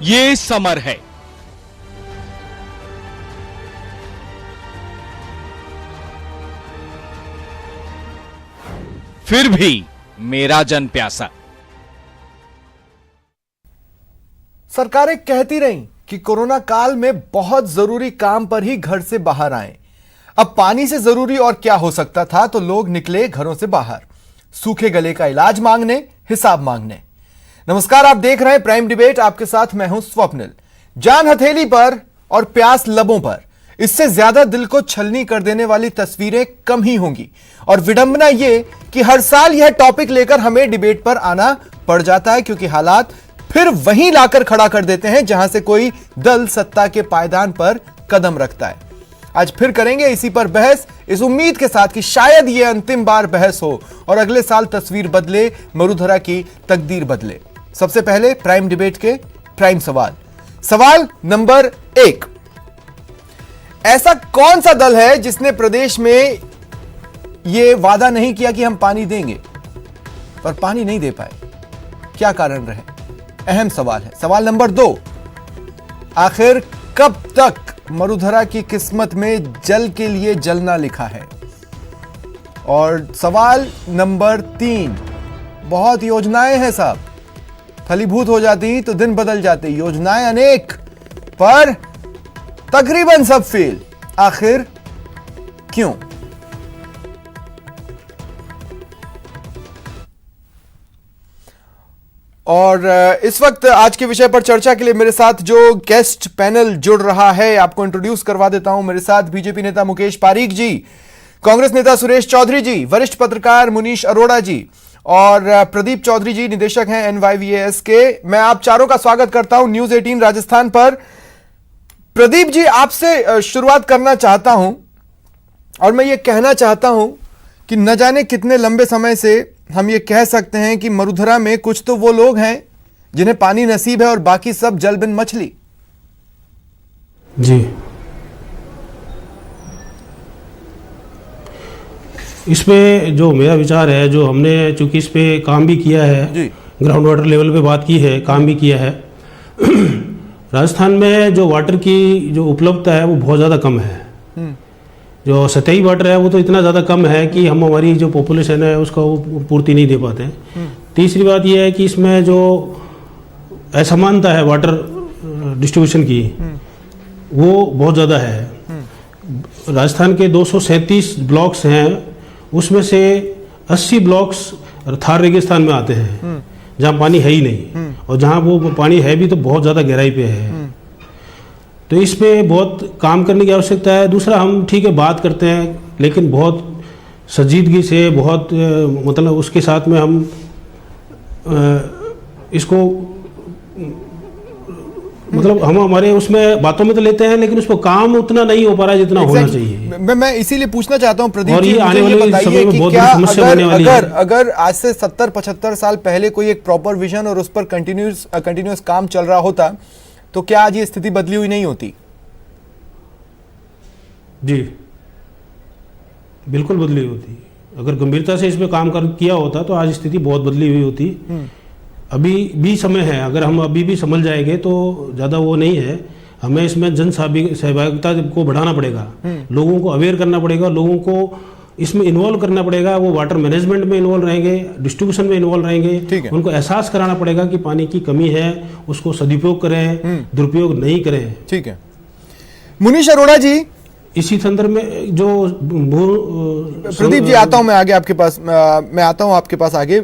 ये समर है। फिर भी मेरा जन प्यासा। सरकारें कहती रहीं कि कोरोना काल में बहुत जरूरी काम पर ही घर से बाहर आएं। अब पानी से जरूरी और क्या हो सकता था, तो लोग निकले घरों से बाहर, सूखे गले का इलाज मांगने, हिसाब मांगने। नमस्कार, आप देख रहे हैं प्राइम डिबेट। आपके साथ मैं हूं स्वप्निल। जान हथेली पर और प्यास लबों पर, इससे ज्यादा दिल को छलनी कर देने वाली तस्वीरें कम ही होंगी। और विडंबना यह कि हर साल यह टॉपिक लेकर हमें डिबेट पर आना पड़ जाता है, क्योंकि हालात फिर वहीं लाकर खड़ा कर देते हैं जहां से कोई दल सत्ता के पायदान पर कदम रखता है। आज फिर करेंगे इसी पर बहस, इस उम्मीद के साथ कि शायद यह अंतिम बार बहस हो और अगले साल तस्वीर बदले, मरुधरा की तकदीर बदले। सबसे पहले प्राइम डिबेट के प्राइम सवाल नंबर 1। ऐसा कौन सा दल है जिसने प्रदेश में यह वादा नहीं किया कि हम पानी देंगे, पर पानी नहीं दे पाए? क्या कारण रहे? अहम सवाल है। सवाल नंबर 2, आखिर कब तक मरुधरा की किस्मत में जल के लिए जलना लिखा है? और सवाल नंबर 3, बहुत योजनाएं हैं साहब, फलीभूत हो जाती तो दिन बदल जाते। योजनाएं अनेक, पर तकरीबन सब फेल। आखिर क्यों? और इस वक्त आज के विषय पर चर्चा के लिए मेरे साथ जो गेस्ट पैनल जुड़ रहा है, आपको इंट्रोड्यूस करवा देता हूं। मेरे साथ बीजेपी नेता मुकेश पारीक जी, कांग्रेस नेता सुरेश चौधरी जी, वरिष्ठ पत्रकार मुनीश अरोड़ा जी और प्रदीप चौधरी जी, निदेशक हैं NYVAS के। मैं आप चारों का स्वागत करता हूं न्यूज 18 राजस्थान पर। प्रदीप जी, आपसे शुरुआत करना चाहता हूं और मैं ये कहना चाहता हूं कि न जाने कितने लंबे समय से हम ये कह सकते हैं कि मरुधरा में कुछ तो वो लोग हैं जिन्हें पानी नसीब है और बाकी सब जल बिन मछली। जी, इस पे जो मेरा विचार है, जो हमने चूंकि इस पे काम भी किया है, ग्राउंड वाटर लेवल पे बात की है, काम भी किया है। राजस्थान में जो वाटर की जो उपलब्धता है वो बहुत ज़्यादा कम है। जो सतही वाटर है वो तो इतना ज़्यादा कम है कि हम हमारी जो पॉपुलेशन है उसको पूर्ति नहीं दे पाते हैं। तीसरी बात यह है कि इसमें जो असमानता है वाटर डिस्ट्रीब्यूशन की, वो बहुत ज़्यादा है। राजस्थान के 237 ब्लॉक्स हैं, उसमें से 80 ब्लॉक्स थार रेगिस्तान में आते हैं जहाँ पानी है ही नहीं, और जहाँ वो पानी है भी तो बहुत ज़्यादा गहराई पे है। तो इस पे बहुत काम करने की आवश्यकता है। दूसरा, हम ठीक है बात करते हैं, लेकिन बहुत संजीदगी से, बहुत मतलब उसके साथ में हम इसको मतलब हम हमारे उसमें बातों में तो लेते हैं, लेकिन उस पर काम उतना नहीं हो पा रहा है जितना होना चाहिए। मैं इसीलिए पूछना चाहता हूं प्रदीप और जी, ये आने वाले समय में बहुत बड़ी समस्या बनने वाली है। अगर आज से 70-75 साल पहले कोई एक प्रॉपर विजन और उस पर कंटिन्यूस काम चल रहा होता, तो क्या आज ये स्थिति बदली हुई नहीं होती? जी, बिल्कुल बदली होती। अगर गंभीरता से इस पे काम किया होता तो आज स्थिति बहुत बदली हुई होती। अभी भी समय है, अगर हम अभी भी समझ जाएंगे तो ज़्यादा वो नहीं है। हमें इसमें जन सहभागिता को बढ़ाना पड़ेगा, लोगों को अवेयर करना पड़ेगा, लोगों को इसमें इन्वॉल्व करना पड़ेगा। वो वाटर मैनेजमेंट में इन्वॉल्व रहेंगे, डिस्ट्रीब्यूशन में इन्वॉल्व रहेंगे। उनको एहसास कराना पड़ेगा कि पानी की कमी है, उसको सदुपयोग करें, दुरुपयोग नहीं करें। ठीक है। मुनीश अरोड़ा जी, इसी संदर्भ में जो प्रदीप जी, आता हूं मैं आगे आपके पास, मैं आता हूं आपके पास आगे।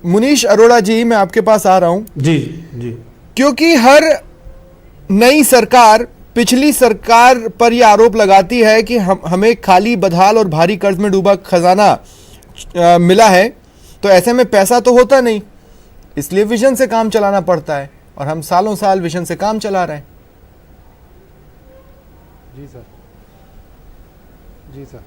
मुनीश अरोड़ा जी, मैं आपके पास आ रहा हूं। जी जी, क्योंकि हर नई सरकार पिछली सरकार पर यह आरोप लगाती है कि हमें खाली बदहाल और भारी कर्ज में डूबा खजाना मिला है, तो ऐसे में पैसा तो होता नहीं, इसलिए विजन से काम चलाना पड़ता है, और हम सालों साल विजन से काम चला रहे हैं। जी सर, जी सर,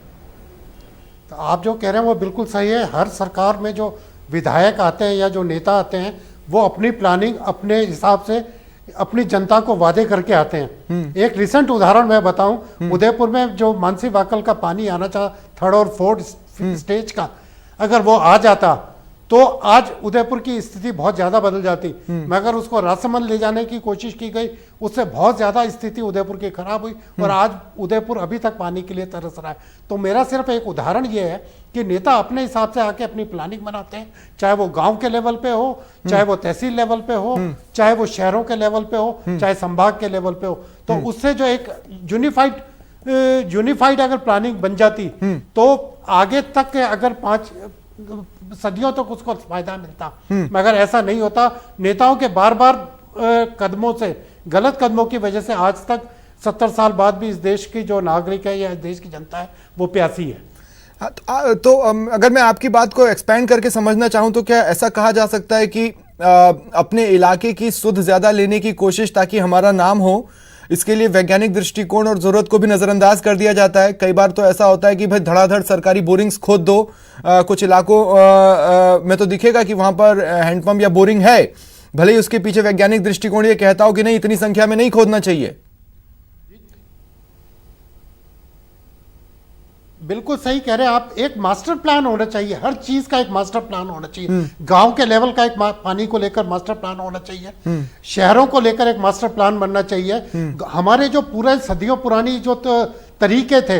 तो आप जो कह रहे हैं वो बिल्कुल सही है। हर सरकार में जो विधायक आते हैं या जो नेता आते हैं, वो अपनी प्लानिंग अपने हिसाब से अपनी जनता को वादे करके आते हैं। एक रिसेंट उदाहरण मैं बताऊं, उदयपुर में जो मानसी वाकल का पानी आना था 3rd और 4th स्टेज का, अगर वो आ जाता तो आज उदयपुर की स्थिति बहुत ज्यादा बदल जाती। मगर उसको राजसमंद ले जाने की कोशिश की गई, उससे बहुत ज्यादा स्थिति उदयपुर की खराब हुई और आज उदयपुर अभी तक पानी के लिए तरस रहा है। तो मेरा सिर्फ एक उदाहरण ये है कि नेता अपने हिसाब से आके अपनी प्लानिंग बनाते हैं, चाहे वो गांव के लेवल पे हो, चाहे वो तहसील लेवल पे हो, चाहे वो शहरों के लेवल पे हो, चाहे संभाग के लेवल पे हो। तो उससे जो एक यूनिफाइड अगर प्लानिंग बन जाती तो आगे तक के अगर 5 सदियों तक उसको फायदा मिलता। मगर ऐसा नहीं होता। नेताओं के बार बार कदमों से, गलत कदमों की वजह से आज तक 70 साल बाद भी इस देश की जो नागरिक है या इस देश की जनता है वो प्यासी है। तो अगर मैं आपकी बात को एक्सपेंड करके समझना चाहूं तो क्या ऐसा कहा जा सकता है कि अपने इलाके की सुध ज्यादा लेने की कोशिश ताकि हमारा नाम हो, इसके लिए वैज्ञानिक दृष्टिकोण और जरूरत को भी नजरअंदाज कर दिया जाता है? कई बार तो ऐसा होता है कि भाई धड़ाधड़ सरकारी बोरिंग्स खोद दो, कुछ इलाकों में तो दिखेगा कि वहां पर हैंडपंप या बोरिंग है, भले ही उसके पीछे वैज्ञानिक दृष्टिकोण ये कहता हो कि नहीं इतनी संख्या में नहीं खोदना चाहिए। बिल्कुल सही कह रहे हैं आप। एक मास्टर प्लान होना चाहिए, हर चीज का एक मास्टर प्लान होना चाहिए। गांव के लेवल का एक पानी को लेकर मास्टर प्लान होना चाहिए, शहरों को लेकर एक मास्टर प्लान बनना चाहिए। हमारे जो पूरे सदियों पुरानी जो तरीके थे,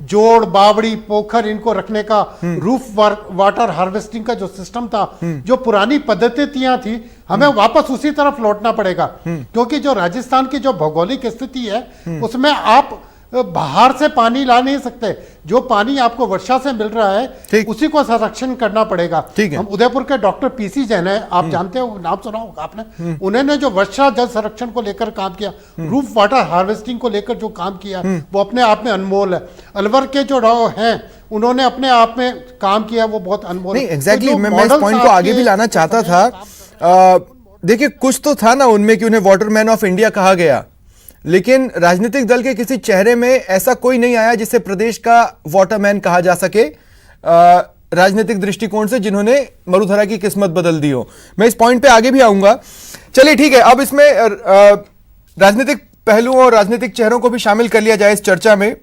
जोड़ बावड़ी पोखर इनको रखने का, रूफ वाटर हार्वेस्टिंग का जो सिस्टम था, जो पुरानी पद्धतियां थी, हमें वापस उसी तरफ लौटना पड़ेगा। क्योंकि जो राजस्थान की जो भौगोलिक स्थिति है उसमें आप बाहर से पानी ला नहीं सकते। जो पानी आपको वर्षा से मिल रहा है उसी को संरक्षण करना पड़ेगा। हम उदयपुर के डॉक्टर पीसी जैन है, आप जानते हो, नाम सुना होगा आपने। उन्होंने जो वर्षा जल संरक्षण को लेकर काम किया, रूफ वाटर हार्वेस्टिंग को लेकर जो काम किया, वो अपने आप में अनमोल है। अलवर के जो हैं उन्होंने अपने आप में काम किया, वो बहुत अनमोल है। एग्जैक्टली, मैं इस पॉइंट को आगे भी लाना चाहता था। देखिए कुछ तो था ना उनमें कि उन्हें वाटरमैन ऑफ इंडिया कहा गया, लेकिन राजनीतिक दल के किसी चेहरे में ऐसा कोई नहीं आया जिसे प्रदेश का वाटरमैन कहा जा सके राजनीतिक दृष्टिकोण से, जिन्होंने मरुधरा की किस्मत बदल दी हो। मैं इस पॉइंट पे आगे भी आऊंगा। चलिए ठीक है, अब इसमें राजनीतिक पहलुओं और राजनीतिक चेहरों को भी शामिल कर लिया जाए इस चर्चा में।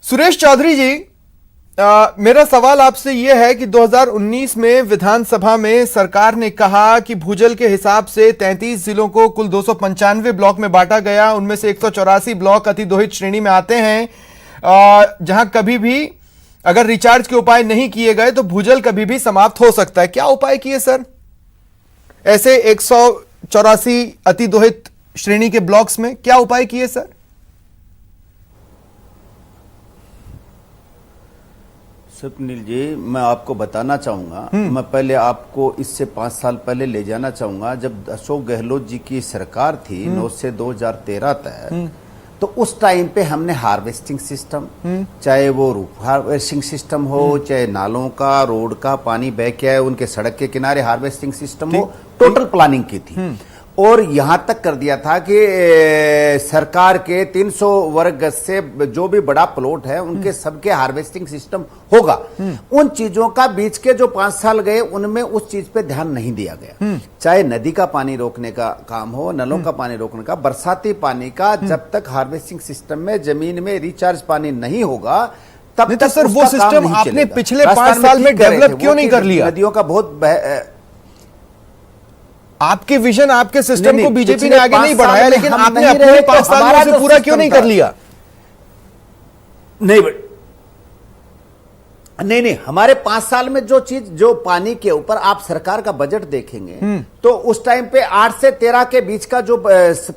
सुरेश चौधरी जी, मेरा सवाल आपसे यह है कि 2019 में विधानसभा में सरकार ने कहा कि भूजल के हिसाब से 33 जिलों को कुल 295 ब्लॉक में बांटा गया, उनमें से 184 ब्लॉक अतिदोहित श्रेणी में आते हैं, जहां कभी भी अगर रिचार्ज के उपाय नहीं किए गए तो भूजल कभी भी समाप्त हो सकता है। क्या उपाय किए सर ऐसे 184 अतिदोहित श्रेणी के ब्लॉक्स में? क्या उपाय किए सर? सुनील जी, मैं आपको बताना चाहूंगा, मैं पहले आपको इससे 5 साल पहले ले जाना चाहूंगा, जब अशोक गहलोत जी की सरकार थी 9 से 2013 तक, तो उस टाइम पे हमने हार्वेस्टिंग सिस्टम, चाहे वो रूफ हार्वेस्टिंग सिस्टम हो, चाहे नालों का, रोड का पानी बह के आए उनके सड़क के किनारे हार्वेस्टिंग सिस्टम हो, टोटल प्लानिंग की थी। और यहां तक कर दिया था कि सरकार के 300 वर्ग गज से जो भी बड़ा प्लॉट है उनके सबके हार्वेस्टिंग सिस्टम होगा। उन चीजों का बीच के जो 5 साल गए उनमें उस चीज पे ध्यान नहीं दिया गया। चाहे नदी का पानी रोकने का काम हो, नलों का पानी रोकने का, बरसाती पानी का, जब तक हार्वेस्टिंग सिस्टम में जमीन में रिचार्ज पानी नहीं होगा तब तक सर वो सिस्टम आपने पिछले 5 साल में डेवलप क्यों नहीं कर लिया? नदियों का बहुत आपके विजन, आपके सिस्टम को बीजेपी ने आगे नहीं बढ़ाया, लेकिन आपने अपने 5 साल में उसे पूरा क्यों नहीं कर लिया? नहीं, हमारे 5 साल में जो चीज, जो पानी के ऊपर आप सरकार का बजट देखेंगे तो उस टाइम पे 8 से 13 के बीच का जो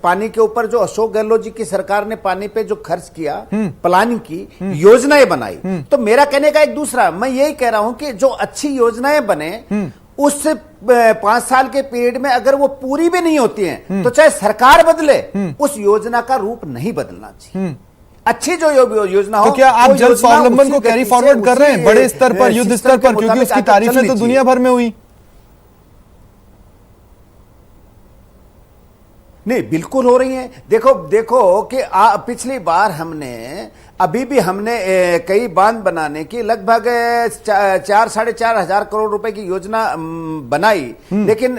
पानी के ऊपर जो अशोक गहलोत जी की सरकार ने पानी पे जो खर्च किया, प्लानिंग की, योजनाएं बनाई, तो मेरा कहने का एक दूसरा, मैं यही कह रहा हूं कि जो अच्छी योजनाएं बने उस 5 साल के पीरियड में अगर वो पूरी भी नहीं होती हैं तो चाहे सरकार बदले, उस योजना का रूप नहीं बदलना चाहिए। अच्छी जो योजना हो, तो क्या आप जल स्वावलंबन को कैरी फॉरवर्ड कर रहे हैं बड़े स्तर पर, युद्ध स्तर पर, क्योंकि उसकी तारीफें तो दुनिया भर में हुई? नहीं, बिल्कुल हो रही हैं। देखो कि पिछली बार अभी भी हमने कई बांध बनाने की लगभग 4-4.5 हजार करोड़ रुपए की योजना बनाई, लेकिन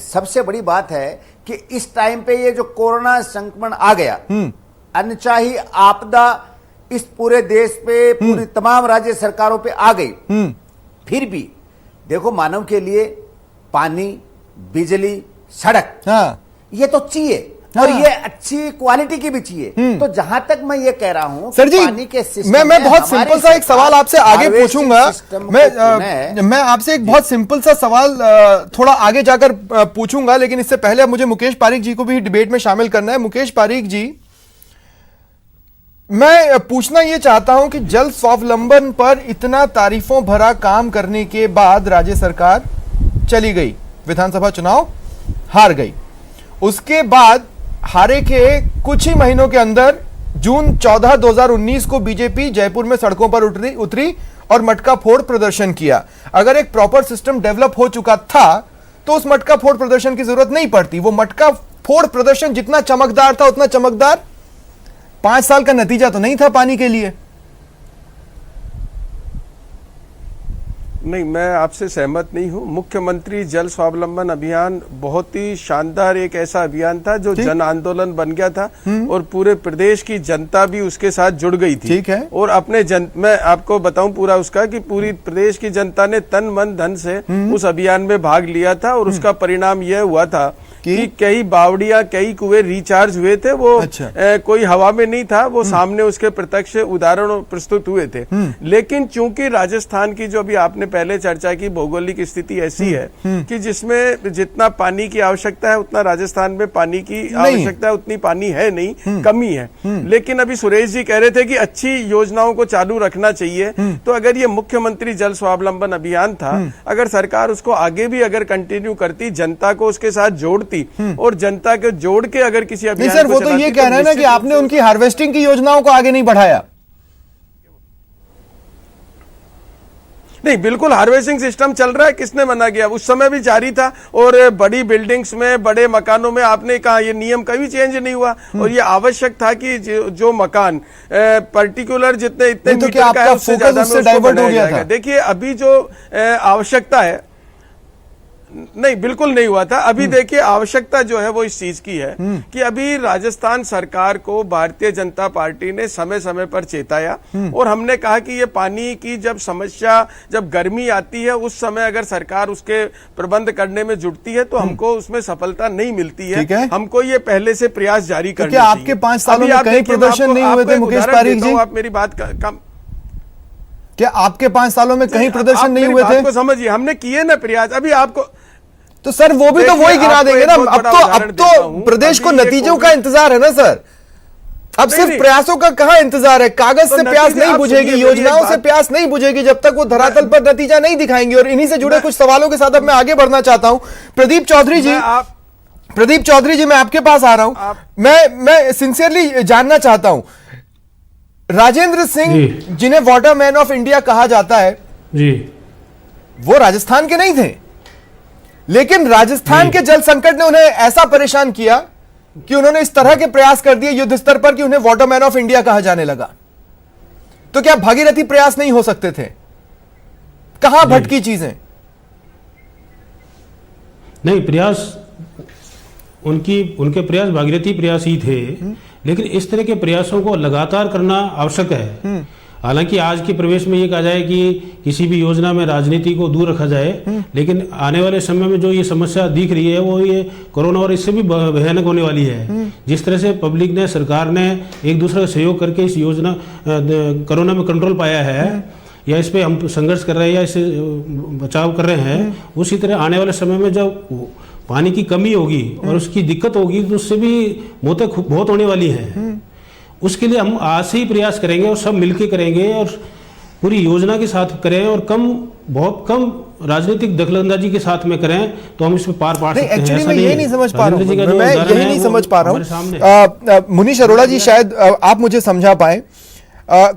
सबसे बड़ी बात है कि इस टाइम पे ये जो कोरोना संक्रमण आ गया, अनचाही आपदा इस पूरे देश पे, पूरी तमाम राज्य सरकारों पे आ गई, फिर भी देखो, मानव के लिए पानी, बिजली, सड़क, हाँ ये तो चाहिए, और ये अच्छी क्वालिटी की भी चाहिए। तो जहां तक मैं ये कह रहा हूं सर जी, पानी के सिस्टम मैं में बहुत हमारी सिंपल सा एक सवाल आपसे आगे हार्वेस्टिंग पूछूंगा। सिस्टम को मैं आपसे एक बहुत सिंपल सा सवाल थोड़ा आगे जाकर पूछूंगा, लेकिन इससे पहले मुझे मुकेश पारीक जी को भी डिबेट में शामिल करना है। मुकेश पारीक जी, मैं पूछना यह चाहता हूं कि जल स्वावलंबन पर इतना तारीफों भरा काम करने के बाद राज्य सरकार चली गई, विधानसभा चुनाव हार गई, उसके बाद हारे के कुछ ही महीनों के अंदर जून 14, 2019 को बीजेपी जयपुर में सड़कों पर उतरी और मटका फोड़ प्रदर्शन किया। अगर एक प्रॉपर सिस्टम डेवलप हो चुका था तो उस मटका फोड़ प्रदर्शन की जरूरत नहीं पड़ती। वो मटका फोड़ प्रदर्शन जितना चमकदार था, उतना चमकदार 5 साल का नतीजा तो नहीं था पानी के लिए। नहीं, मैं आपसे सहमत नहीं हूं। मुख्यमंत्री जल स्वावलंबन अभियान बहुत ही शानदार एक ऐसा अभियान था जो जन आंदोलन बन गया था और पूरे प्रदेश की जनता भी उसके साथ जुड़ गई थी। ठीक है। और अपने मैं आपको बताऊं पूरा उसका कि पूरी प्रदेश की जनता ने तन मन धन से उस अभियान में भाग लिया था और उसका परिणाम यह हुआ था कि कई बावड़ियां, कई कुएं रिचार्ज हुए थे। वो अच्छा। कोई हवा में नहीं था, वो सामने उसके प्रत्यक्ष उदाहरण प्रस्तुत हुए थे। लेकिन चूंकि राजस्थान की जो अभी आपने पहले चर्चा की भौगोलिक स्थिति ऐसी है कि जिसमें जितना पानी की आवश्यकता है उतना राजस्थान में पानी की आवश्यकता है उतनी पानी है नहीं, कमी है। लेकिन अभी सुरेश जी कह रहे थे कि अच्छी योजनाओं को चालू रखना चाहिए। तो अगर ये मुख्यमंत्री जल स्वावलंबन अभियान था, अगर सरकार उसको आगे भी अगर कंटिन्यू करती, जनता को उसके साथ जोड़ती और जनता को जोड़ के अगर किसी अभियान नहीं सर, वो तो ये कह रहे हैं ना कि आपने उनकी हार्वेस्टिंग की योजनाओं को आगे नहीं बढ़ाया। नहीं, बिल्कुल हार्वेस्टिंग सिस्टम चल रहा है, किसने मना किया? उस समय भी जारी था और बड़ी बिल्डिंग्स में, बड़े मकानों में आपने कहा ये नियम कभी चेंज नहीं हुआ और ये आवश्यक था कि जो मकान पर्टिकुलर जितने इतने तो मीटर का है उससे ज्यादा में उसको बनाया जाएगा। देखिए अभी जो आवश्यकता है, नहीं बिल्कुल नहीं हुआ था। अभी देखिए आवश्यकता जो है वो इस चीज की है कि अभी राजस्थान सरकार को भारतीय जनता पार्टी ने समय समय पर चेताया और हमने कहा कि ये पानी की जब समस्या, जब गर्मी आती है उस समय अगर सरकार उसके प्रबंध करने में जुटती है तो हमको उसमें सफलता नहीं मिलती है। हमको ये पहले से प्रयास जारी करना चाहिए। आपके 5 सालों में कहीं प्रदर्शन नहीं हुए थे मुकेश पारीक जी? आप मेरी बात कम, क्या आपके 5 सालों में कहीं प्रदर्शन नहीं हुए थे? समझिए, हमने किए ना प्रयास। अभी आपको तो सर वो भी तो वही गिना देंगे ना। अब तो प्रदेश को नतीजों का इंतजार है ना सर। अब सिर्फ प्रयासों का कहां इंतजार है? कागज से प्यास नहीं बुझेगी, योजनाओं से प्यास नहीं बुझेगी जब तक वो धरातल पर नतीजा नहीं दिखाएंगे। और इन्हीं से जुड़े कुछ सवालों के साथ अब मैं आगे बढ़ना चाहता हूं। प्रदीप चौधरी जी, मैं आपके पास आ रहा हूं। मैं सिंसियरली जानना चाहता हूं, राजेंद्र सिंह जिन्हें वाटरमैन ऑफ इंडिया कहा जाता है जी, वो राजस्थान के नहीं थे, लेकिन राजस्थान के जल संकट ने उन्हें ऐसा परेशान किया कि उन्होंने इस तरह के प्रयास कर दिए युद्ध स्तर पर कि उन्हें वाटरमैन ऑफ इंडिया कहा जाने लगा। तो क्या भागीरथी प्रयास नहीं हो सकते थे? कहां भटकी चीजें? नहीं, प्रयास उनके प्रयास भागीरथी प्रयास ही थे, लेकिन इस तरह के प्रयासों को लगातार करना आवश्यक है। हालांकि आज के प्रवेश में ये कहा जाए कि किसी भी योजना में राजनीति को दूर रखा जाए, लेकिन आने वाले समय में जो ये समस्या दिख रही है वो ये कोरोना और इससे भी भयानक होने वाली है। जिस तरह से पब्लिक ने, सरकार ने एक दूसरे का सहयोग करके इस योजना कोरोना में कंट्रोल पाया है या इस पे हम संघर्ष कर रहे हैं या इससे बचाव कर रहे हैं, उसी तरह आने वाले समय में जब पानी की कमी होगी और उसकी दिक्कत होगी तो उससे भी मौतें बहुत होने वाली हैं। उसके लिए हम आज से ही प्रयास करेंगे और सब मिलकर करेंगे और पूरी योजना के साथ करें और बहुत कम राजनीतिक दखलंदाजी के साथ में करें तो हम इसमें पार पा सकते हैं। एक्चुअली मैं यही नहीं समझ पा रहा हूं, मैं यही नहीं समझ पा रहा हूं। मुनीश अरोड़ा जी, शायद आप मुझे समझा पाए।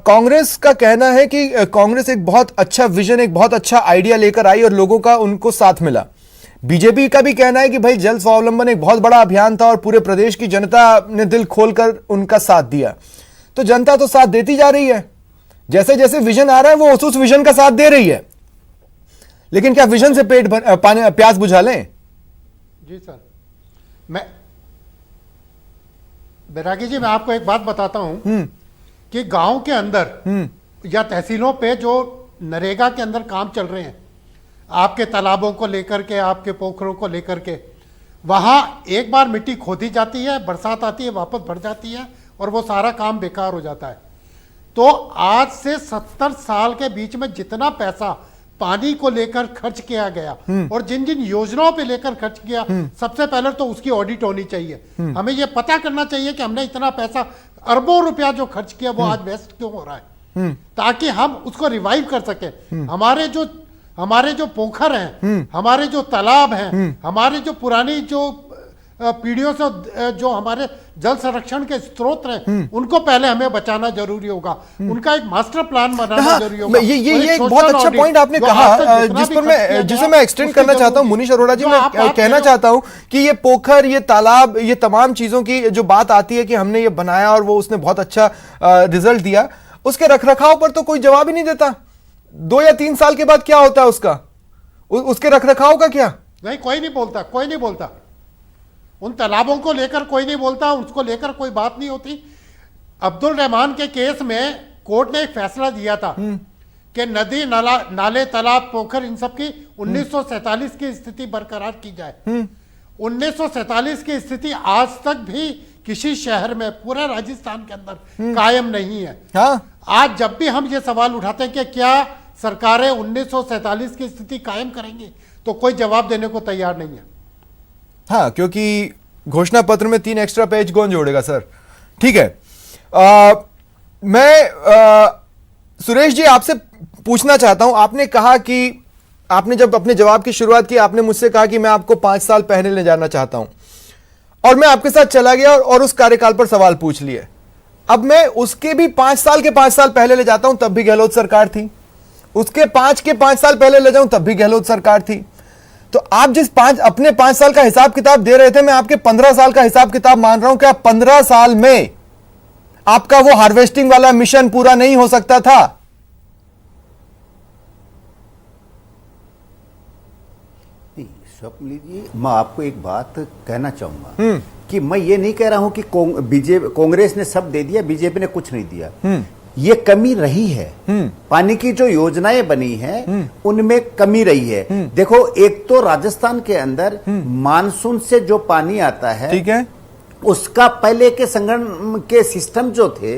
कांग्रेस का कहना है कि कांग्रेस एक बहुत अच्छा विजन, एक बहुत अच्छा आइडिया लेकर आई और लोगों का उनको साथ मिला। बीजेपी का भी कहना है कि भाई जल स्वावलंबन एक बहुत बड़ा अभियान था और पूरे प्रदेश की जनता ने दिल खोलकर उनका साथ दिया। तो जनता तो साथ देती जा रही है, जैसे जैसे विजन आ रहा है वो उस विजन का साथ दे रही है, लेकिन क्या विजन से प्यास बुझा लें? जी सर, बैरागी जी, मैं आपको एक बात बताता हूं कि गांव के अंदर या तहसीलों पे जो नरेगा के अंदर काम चल रहे हैं, आपके तालाबों को लेकर के, आपके पोखरों को लेकर के, वहां एक बार मिट्टी खोदी जाती है, बरसात आती है, वापस भर जाती है और वो सारा काम बेकार हो जाता है। तो आज से 70 साल के बीच में जितना पैसा पानी को लेकर खर्च किया गया और जिन जिन योजनाओं पे लेकर खर्च किया, सबसे पहले तो उसकी ऑडिट होनी चाहिए। हमें यह पता करना चाहिए कि हमने इतना पैसा, अरबों रुपया जो खर्च किया, वो आज वेस्ट क्यों हो रहा है, ताकि हम उसको रिवाइव कर सके। हमारे जो पोखर हैं, हमारे जो तालाब हैं, हमारे जो पुरानी जो पीढ़ियों से जो हमारे जल संरक्षण के स्रोत हैं, उनको पहले हमें बचाना जरूरी होगा। उनका एक मास्टर प्लान बनाना जरूरी होगा। ये एक बहुत अच्छा पॉइंट आपने कहा, जिसे मैं एक्सटेंड करना चाहता हूं। मुनीश अरोड़ा जी, मैं कहना चाहता हूं कि ये पोखर, ये तालाब, ये तमाम चीजों की जो बात आती है कि हमने ये बनाया और वो उसने बहुत अच्छा रिजल्ट दिया, उसके रखरखाव पर तो कोई जवाब ही नहीं देता। 2 या 3 साल के बाद क्या होता है उसके रखरखाव का क्या? नहीं, कोई नहीं बोलता। उन तालाबों को लेकर कोई नहीं बोलता, उसको लेकर कोई बात नहीं होती। अब्दुल रहमान के केस में कोर्ट ने एक फैसला दिया था कि नदी, नाले, तालाब, पोखर, इन सब की 1947 की स्थिति बरकरार की जाए। 1947 की स्थिति आज तक भी किसी शहर में, पूरा राजस्थान के अंदर कायम नहीं है। आज जब भी हम ये सवाल उठाते हैं कि क्या सरकारें 1947 की स्थिति कायम करेंगी, तो कोई जवाब देने को तैयार नहीं है। हाँ, क्योंकि घोषणा पत्र में 3 एक्स्ट्रा पेज कौन जोड़ेगा सर? ठीक है, मैं सुरेश जी आपसे पूछना चाहता हूं। आपने कहा कि आपने जब अपने जवाब की शुरुआत की, आपने मुझसे कहा कि मैं आपको 5 साल पहले ले जाना चाहता हूं, और मैं आपके साथ चला गया और उस कार्यकाल पर सवाल पूछ लिए। अब मैं उसके भी 5 साल पहले ले जाता हूं, तब भी गहलोत सरकार थी। उसके 5 साल पहले ले जाऊं, तब भी गहलोत सरकार थी। तो आप जिस अपने 5 साल का हिसाब किताब दे रहे थे, मैं आपके 15 साल का हिसाब किताब मान रहा हूं। क्या 15 साल में आपका वो हार्वेस्टिंग वाला मिशन पूरा नहीं हो सकता था? स्वप्न लीजिए, मैं आपको एक बात कहना चाहूंगा कि मैं ये नहीं कह रहा हूं कि कांग्रेस ने सब दे दिया, बीजेपी ने कुछ नहीं दिया। ये कमी रही है, पानी की जो योजनाएं बनी हैं उनमें कमी रही है। देखो, एक तो राजस्थान के अंदर मानसून से जो पानी आता है, ठीक है, उसका पहले के संगठन के सिस्टम जो थे,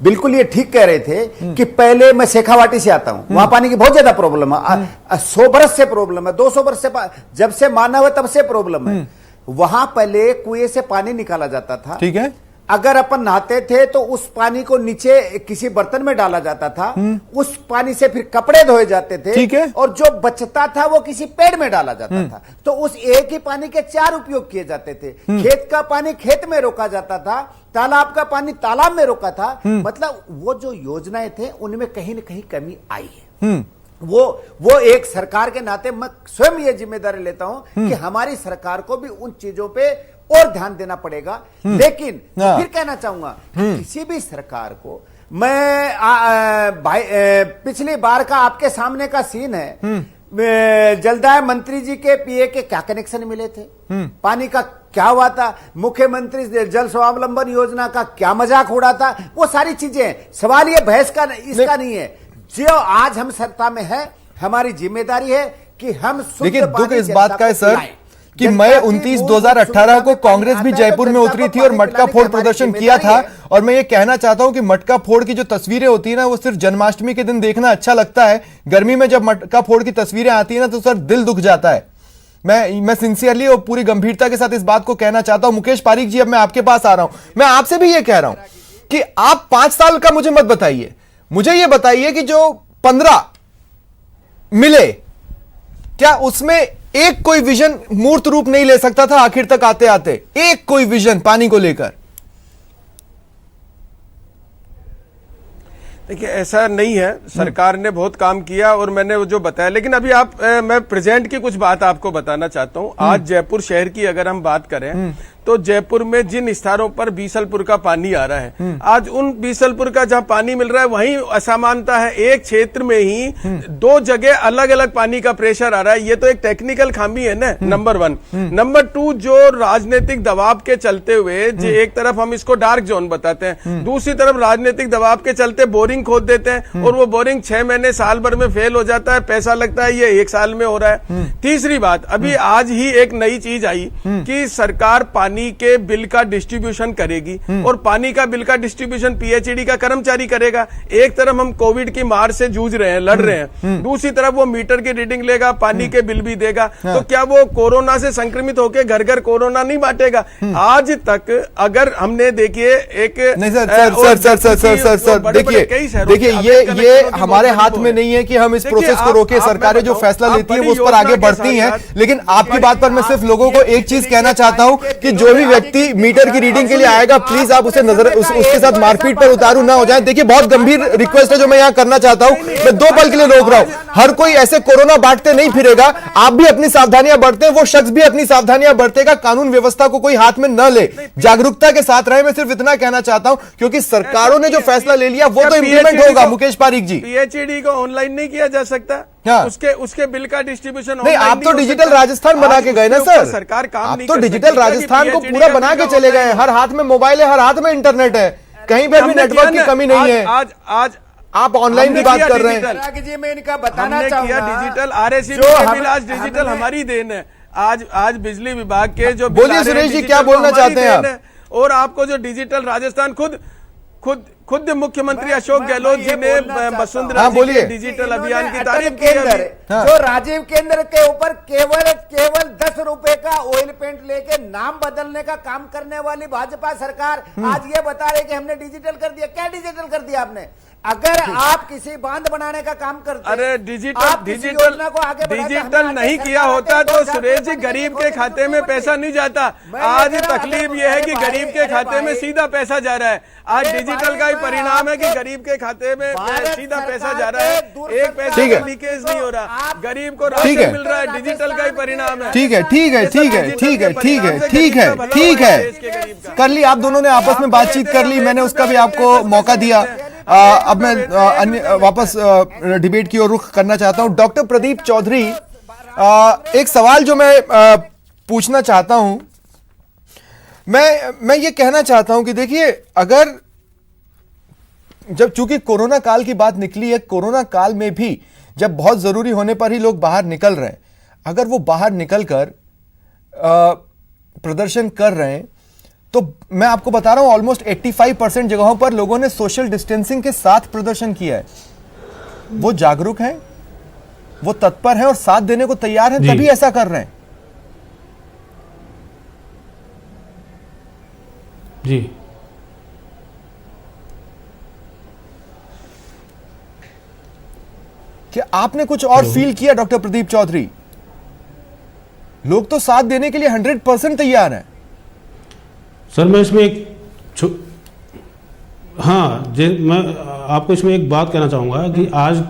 बिल्कुल ये ठीक कह रहे थे कि पहले मैं शेखावाटी से आता हूं, वहां पानी की बहुत ज्यादा प्रॉब्लम है, 100 बरस से प्रॉब्लम है, 200 बरस से, जब से मानव है तब से प्रॉब्लम है। वहां पहले कुएं से पानी निकाला जाता था, ठीक है, अगर अपन नहाते थे तो उस पानी को नीचे किसी बर्तन में डाला जाता था, उस पानी से फिर कपड़े धोए जाते थे, ठीक है, और जो बचता था वो किसी पेड़ में डाला जाता था। तो उस एक ही पानी के 4 उपयोग किए जाते थे। खेत का पानी खेत में रोका जाता था, तालाब का पानी तालाब में रोका था। मतलब वो जो योजनाएं थे उनमें कहीं ना कहीं कमी आई है। वो एक सरकार के नाते मैं स्वयं ये जिम्मेदारी लेता हूं कि हमारी सरकार को भी उन चीजों पे और ध्यान देना पड़ेगा। लेकिन फिर कहना चाहूंगा किसी भी सरकार को, मैं पिछली बार का आपके सामने का सीन है, जलदाय मंत्री जी के पीए के क्या कनेक्शन मिले थे, पानी का क्या हुआ था, मुख्यमंत्री जल स्वावलंबन योजना का क्या मजाक उड़ा था, वो सारी चीजें। सवाल ये बहस का इसका नहीं है। जो आज हम सत्ता में है, हमारी जिम्मेदारी है कि हम, देखिए दुख इस बात का है सर कि मई 29, 2018 को कांग्रेस भी जयपुर में उतरी थी और मटका फोड़ प्रदर्शन किया था। और मैं ये कहना चाहता हूं कि मटका फोड़ की जो तस्वीरें होती है ना, वो सिर्फ जन्माष्टमी के दिन देखना अच्छा लगता है। गर्मी में जब मटका फोड़ की तस्वीरें आती है ना, तो सर दिल दुख जाता है। मैं सिंसियरली और पूरी गंभीरता के साथ इस बात को कहना चाहता हूं। मुकेश पारीक जी, अब मैं आपके पास आ रहा हूं। मैं आपसे भी ये कह रहा हूं कि आप 5 साल का मुझे मत बताइए, मुझे ये बताइए कि जो 15 मिले, क्या उसमें एक कोई विजन मूर्त रूप नहीं ले सकता था आखिर तक आते आते? एक कोई विजन पानी को लेकर? देखिए, ऐसा नहीं है। सरकार ने बहुत काम किया और मैंने वो जो बताया, लेकिन अभी मैं प्रेजेंट की कुछ बात आपको बताना चाहता हूं। आज जयपुर शहर की अगर हम बात करें तो जयपुर में जिन स्थानों पर बीसलपुर का पानी आ रहा है, आज उन बीसलपुर का जहां पानी मिल रहा है वहीं असमानता है। एक क्षेत्र में ही दो जगह अलग अलग पानी का प्रेशर आ रहा है। ये तो एक टेक्निकल खामी है ना, नंबर 1। नंबर 2, जो राजनीतिक दबाव के चलते हुए एक तरफ हम इसको डार्क जोन बताते हैं, दूसरी तरफ राजनीतिक दबाव के चलते बोरिंग खोद देते हैं और वो बोरिंग 6 महीने साल भर में फेल हो जाता है, पैसा लगता है, ये 1 साल में हो रहा है। तीसरी बात, अभी आज ही एक नई चीज आई कि सरकार पानी के बिल का डिस्ट्रीब्यूशन करेगी और पानी का बिल का डिस्ट्रीब्यूशन पीएचईडी का कर्मचारी करेगा। एक तरफ हम कोविड की मार से जूझ रहे हैं, लड़ रहे हैं, दूसरी तरफ वो मीटर की रीडिंग लेगा, पानी के बिल भी देगा। तो क्या वो कोरोना से संक्रमित होकर घर घर कोरोना नहीं बांटेगा? आज तक अगर हमने देखिए एक नहीं सर देखिए ये हमारे हाथ में नहीं है कि हम इस प्रोसेस को रोके। सरकारें जो फैसला लेती है वो उस पर आगे बढ़ती हैं। लेकिन आपकी बात पर मैं सिर्फ लोगों को एक चीज कहना चाहता हूं कि जो भी व्यक्ति मीटर की रीडिंग के लिए आएगा, प्लीज आप उसे उसके साथ मारपीट पर उतारू ना हो जाए। देखिए बहुत गंभीर रिक्वेस्ट है जो मैं यहां करना चाहता हूं। मैं 2 पल के लिए रोक रहा हूं। हर कोई ऐसे कोरोना बांटते नहीं फिरेगा। आप भी अपनी सावधानियां बरतें, वो शख्स भी अपनी सावधानियां बरतेगा। कानून व्यवस्था को कोई हाथ में न ले, जागरूकता के साथ रहे। मैं सिर्फ इतना कहना चाहता हूं क्योंकि सरकारों ने जो फैसला ले लिया वो तो इंप्लीमेंट होगा। मुकेश पारीक जी, पीएचईडी को ऑनलाइन नहीं किया जा सकता? हाँ। उसके बिल का डिस्ट्रीब्यूशन नहीं, आप तो डिजिटल राजस्थान बना के गए ना सर। सरकार काम आप नहीं तो कर डिजिटल सकती राजस्थान को कि पूरा PHED बना के का चले गए। ऑनलाइन हर हाथ में मोबाइल है, हर हाथ में इंटरनेट है, कहीं पर भी नेटवर्क की कमी नहीं है। आज आप ऑनलाइन की बात कर रहे हैं। जी मैं इनका बताना हमने किया चाहूंगा डिजिटल आरएसी बिल, आज डिजिटल हमारी देन है। आज बिजली विभाग के जो बोलिए सुरेश जी, क्या बोलना चाहते हैं आप? और आपको जो डिजिटल राजस्थान खुद मुख्यमंत्री अशोक गहलोत जी ने वसुंधरा जी के डिजिटल अभियान की तारीफ की है। जो राजीव केंद्र के ऊपर केवल 10 रुपए का ऑयल पेंट लेके नाम बदलने का काम करने वाली भाजपा सरकार आज ये बता रही कि हमने डिजिटल कर दिया। क्या डिजिटल कर दिया आपने? अगर आप किसी बांध बनाने का काम करते, अरे डिजिटल नहीं किया होता तो सुरेश जी गरीब के खाते में पैसा नहीं जाता। आज तकलीफ यह है कि गरीब के खाते में सीधा पैसा जा रहा है। आज डिजिटल का ही परिणाम है कि गरीब के खाते में सीधा पैसा जा रहा है, एक पैसा का लीकेज नहीं हो रहा, गरीब को राशन मिल रहा है, डिजिटल का ही परिणाम है। ठीक है, कर ली आप दोनों ने आपस में बातचीत कर ली, मैंने उसका भी आपको मौका दिया। अब मैं वापस डिबेट की ओर रुख करना चाहता हूं। डॉक्टर प्रदीप चौधरी, एक सवाल जो मैं पूछना चाहता हूं, मैं ये कहना चाहता हूं कि देखिए, अगर जब चूंकि कोरोना काल की बात निकली है, कोरोना काल में भी जब बहुत जरूरी होने पर ही लोग बाहर निकल रहे हैं, अगर वो बाहर निकलकर प्रदर्शन कर रहे हैं तो मैं आपको बता रहा हूं ऑलमोस्ट 85% जगहों पर लोगों ने सोशल डिस्टेंसिंग के साथ प्रदर्शन किया है। वो जागरूक हैं, वो तत्पर हैं और साथ देने को तैयार हैं, तभी ऐसा कर रहे हैं। जी क्या आपने कुछ और फील किया डॉक्टर प्रदीप चौधरी? लोग तो साथ देने के लिए 100% तैयार हैं। सर मैं इसमें मैं आपको इसमें एक बात कहना चाहूँगा कि आज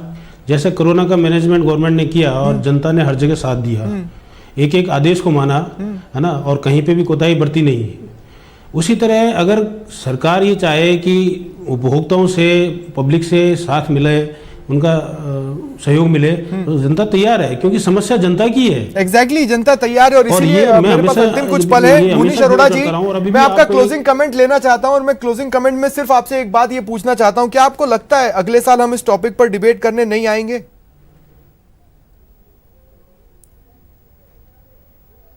जैसे कोरोना का मैनेजमेंट गवर्नमेंट ने किया और जनता ने हर जगह साथ दिया, एक आदेश को माना, है ना, और कहीं पे भी कोताही बरती नहीं। उसी तरह अगर सरकार ये चाहे कि उपभोक्ताओं से, पब्लिक से साथ मिले, उनका सहयोग मिले, तो जनता तैयार है, क्योंकि समस्या जनता की है। एग्जैक्टली, जनता तैयार है। और इसीलिए मेरे पास अंतिम कुछ पल है। मुनीश अरोड़ा जी, मैं आपका क्लोजिंग कमेंट लेना चाहता हूं और मैं क्लोजिंग कमेंट में सिर्फ आपसे एक बात ये पूछना चाहता हूं, क्या आपको लगता है अगले साल हम इस टॉपिक पर डिबेट करने नहीं आएंगे?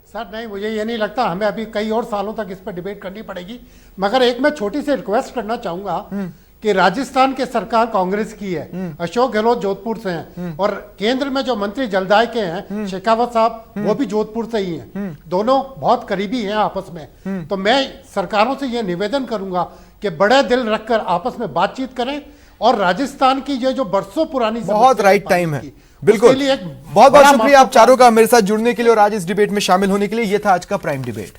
सर नहीं, मुझे ये नहीं लगता। हमें अभी कई और सालों तक इस पर डिबेट करनी पड़ेगी। मगर एक मैं छोटी सी रिक्वेस्ट करना चाहूंगा कि राजस्थान की सरकार कांग्रेस की है, अशोक गहलोत जोधपुर से हैं, और केंद्र में जो मंत्री जलदाय के हैं शेखावत साहब, वो भी जोधपुर से ही हैं। दोनों बहुत करीबी हैं आपस में। तो मैं सरकारों से ये निवेदन करूंगा कि बड़े दिल रखकर आपस में बातचीत करें और राजस्थान की ये जो बरसों पुरानी बहुत राइट टाइम है, बिल्कुल। बहुत बहुत शुक्रिया आप चारों का मेरे साथ जुड़ने के लिए और आज इस डिबेट में शामिल होने के लिए। यह था आज का प्राइम डिबेट।